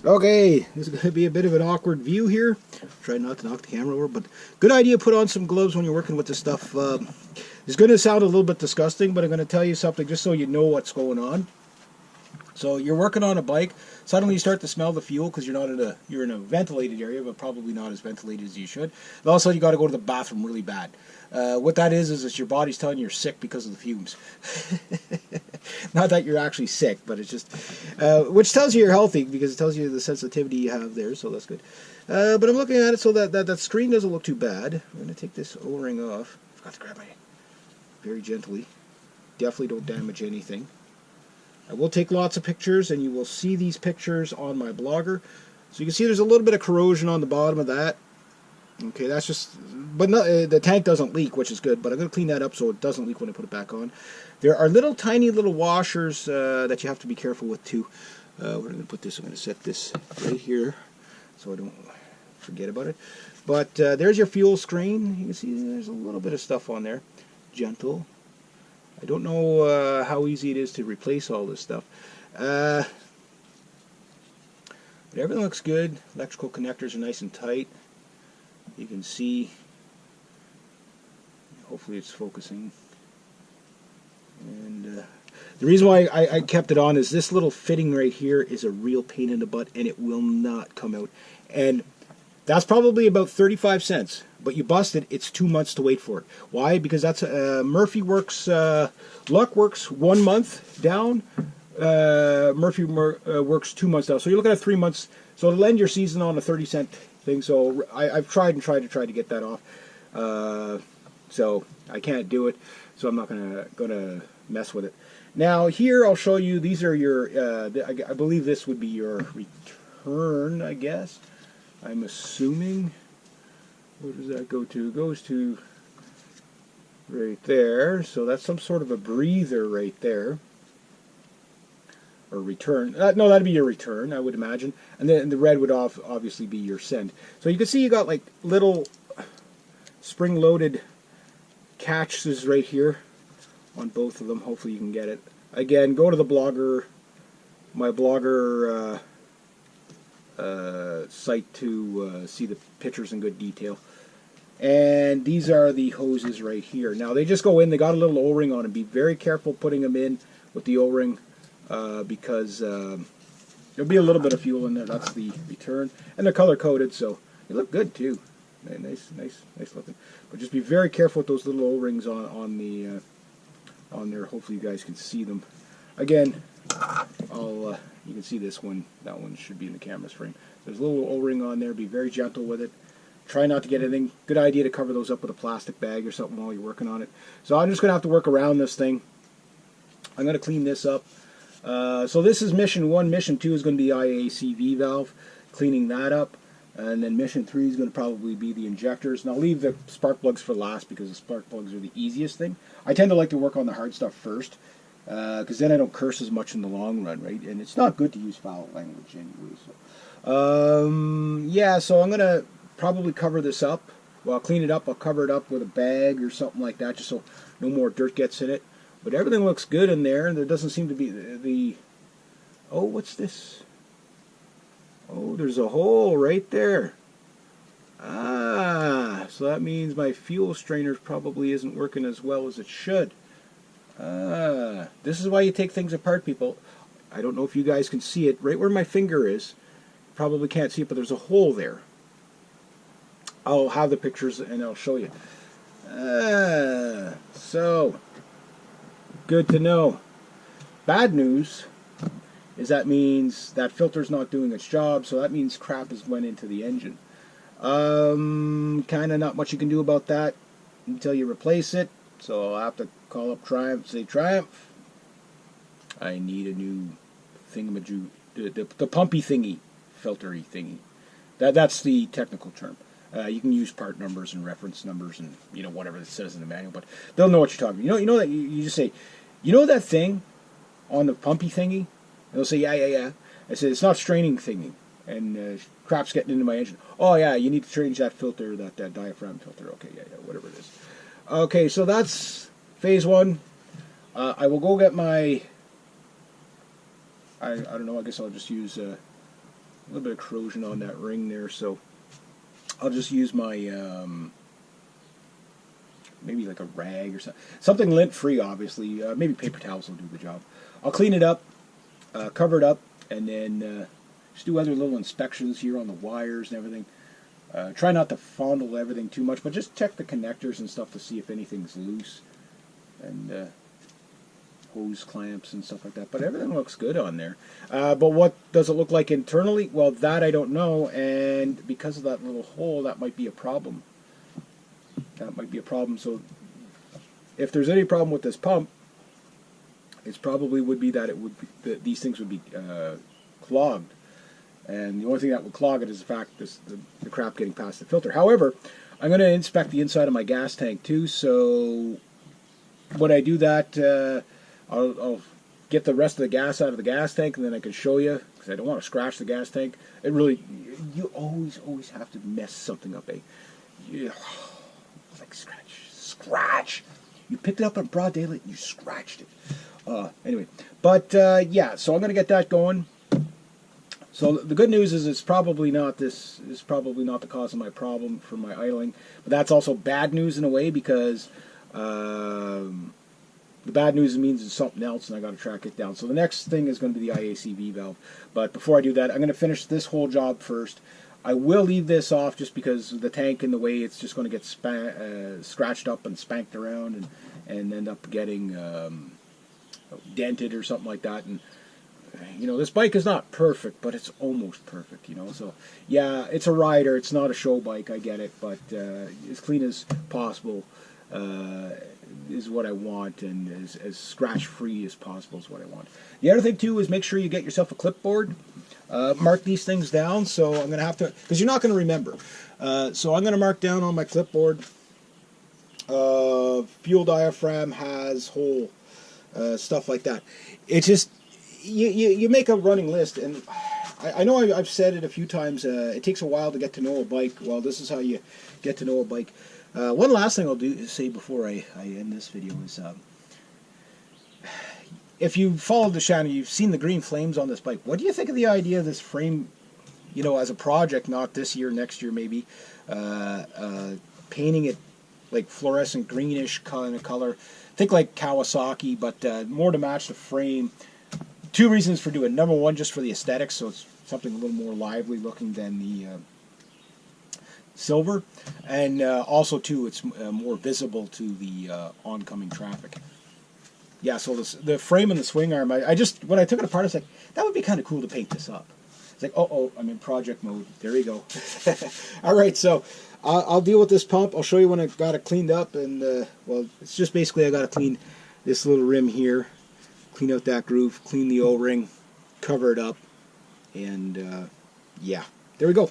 Okay, this is going to be a bit of an awkward view here. Try not to knock the camera over, but good idea to put on some gloves when you're working with this stuff. It's going to sound a little bit disgusting, but I'm going to tell you something just so you know what's going on. So you're working on a bike, suddenly you start to smell the fuel because you're in a ventilated area, but probably not as ventilated as you should. And all of a sudden you got to go to the bathroom really bad. What that is it's your body's telling you you're sick because of the fumes. Not that you're actually sick, but it's just, which tells you you're healthy because it tells you the sensitivity you have there, so that's good. But I'm looking at it so that screen doesn't look too bad. I'm going to take this O-ring off. I forgot to grab my, very gently. Definitely don't damage anything. I will take lots of pictures, and you will see these pictures on my blogger. So you can see there's a little bit of corrosion on the bottom of that. Okay, that's just, but the tank doesn't leak, which is good, but I'm going to clean that up so it doesn't leak when I put it back on. There are tiny little washers that you have to be careful with too. Where am I going to put this? I'm going to set this right here so I don't forget about it. But there's your fuel screen. You can see there's a little bit of stuff on there. Gentle. I don't know how easy it is to replace all this stuff. But everything looks good. Electrical connectors are nice and tight. You can see, hopefully it's focusing. And the reason why I kept it on is this little fitting right here is a real pain in the butt, and it will not come out. And that's probably about 35 cents. But you bust it, it's 2 months to wait for it. Why? Because that's Murphy works, Luck works 1 month down. Murphy works 2 months down. So you're looking at 3 months. So to end your season on a 30-cent thing. So I've tried to get that off. So I can't do it. So I'm not gonna mess with it. Now here I'll show you. These are your. I believe this would be your return. I guess. I'm assuming. Where does that go to? It goes to right there. So that's some sort of a breather right there. Or return. No, that'd be your return, I would imagine. And then the red would obviously be your send. So you can see you got like little spring-loaded catches right here on both of them. Hopefully you can get it. Again, go to the blogger, my blogger site to see the pictures in good detail. And these are the hoses right here. Now they just go in. They got a little O-ring on them. Be very careful putting them in with the O-ring. Because there'll be a little bit of fuel in there. That's the return, and they're color coded, so they look good too. Nice looking. But just be very careful with those little O-rings on there. Hopefully you guys can see them. Again, you can see this one. That one should be in the camera's frame. There's a little O-ring on there. Be very gentle with it. Try not to get anything. Good idea to cover those up with a plastic bag or something while you're working on it. So I'm just going to have to work around this thing. I'm going to clean this up. So this is mission 1. Mission 2 is going to be the IACV valve, cleaning that up. And then mission 3 is going to probably be the injectors. And I'll leave the spark plugs for last because the spark plugs are the easiest thing. I tend to like to work on the hard stuff first because then I don't curse as much in the long run, right? And it's not good to use foul language anyway. So, yeah, so I'm going to probably cover this up. Well, I'll clean it up. I'll cover it up with a bag or something like that just so no more dirt gets in it. But everything looks good in there, and there doesn't seem to be the oh, what's this? Oh, there's a hole right there. Ah, so that means my fuel strainer probably isn't working as well as it should. Ah, this is why you take things apart, people. I don't know if you guys can see it. Right where my finger is, probably can't see it, but there's a hole there. I'll have the pictures, and I'll show you. So... good to know. Bad news is that means that filter's not doing its job, so that means crap has went into the engine. Kind of not much you can do about that until you replace it. So I'll have to call up Triumph, say, Triumph, I need a new thingamajig, the pumpy thingy, filtery thingy. That's the technical term. You can use part numbers and reference numbers and whatever it says in the manual, but they'll know what you're talking about. You know that you just say, that thing on the pumpy thingy? And they'll say, yeah. I said, it's not straining thingy, and crap's getting into my engine. Oh yeah, you need to change that filter, that diaphragm filter. Okay, yeah, whatever it is. Okay, so that's phase 1. I will go get my. I don't know. I guess I'll just use a little bit of corrosion on that ring there, so I'll just use my maybe like a rag or something lint free, obviously. Maybe paper towels will do the job. I'll clean it up, cover it up, and then just do other little inspections here on the wires and everything. Try not to fondle everything too much, but just check the connectors and stuff to see if anything's loose, and hose clamps and stuff like that. But everything looks good on there. But what does it look like internally? Well, that I don't know, and because of that little hole, that might be a problem. That might be a problem. So if there's any problem with this pump, it probably would be that it would be, that these things would be clogged. And the only thing that would clog it is the fact the crap getting past the filter. However, I'm going to inspect the inside of my gas tank too. So when I do that, I'll get the rest of the gas out of the gas tank, and then I can show you, because I don't want to scratch the gas tank. It really, you always have to mess something up, eh? Like scratch. You picked it up in broad daylight and you scratched it. Anyway, but yeah, so I'm going to get that going. So the good news is it's probably not the cause of my problem for my idling, but that's also bad news in a way, because the bad news means it's something else and I got to track it down. So the next thing is going to be the IACV valve. But before I do that, I'm going to finish this whole job first. I will leave this off just because the tank in the way, it's just going to get scratched up and spanked around and end up getting dented or something like that. And you know, this bike is not perfect, but it's almost perfect, you know. So yeah, it's a rider, it's not a show bike, I get it, but as clean as possible is what I want, and as scratch free as possible is what I want. The other thing too is make sure you get yourself a clipboard. Mark these things down. So I'm going to have to, because you're not going to remember. So I'm going to mark down on my clipboard. Fuel diaphragm has hole, stuff like that. It's just you make a running list, and I know I've said it a few times. It takes a while to get to know a bike. Well, this is how you get to know a bike. One last thing I'll say before I end this video is, if you followed the channel, you've seen the green flames on this bike. What do you think of the idea of this frame, you know, as a project, not this year, next year maybe, painting it like fluorescent greenish kind of color. Think like Kawasaki, but more to match the frame. Two reasons for doing it. Number one, just for the aesthetics, so it's something a little more lively looking than the silver, and also too, it's more visible to the oncoming traffic. Yeah, so the frame and the swing arm, I just, when I took it apart, I was like, that would be kind of cool to paint this up. It's like, oh, I'm in project mode. There you go. All right, so I'll deal with this pump. I'll show you when I got it cleaned up, and well, it's just basically I got to clean this little rim here, clean out that groove, clean the O-ring, cover it up, and yeah, there we go.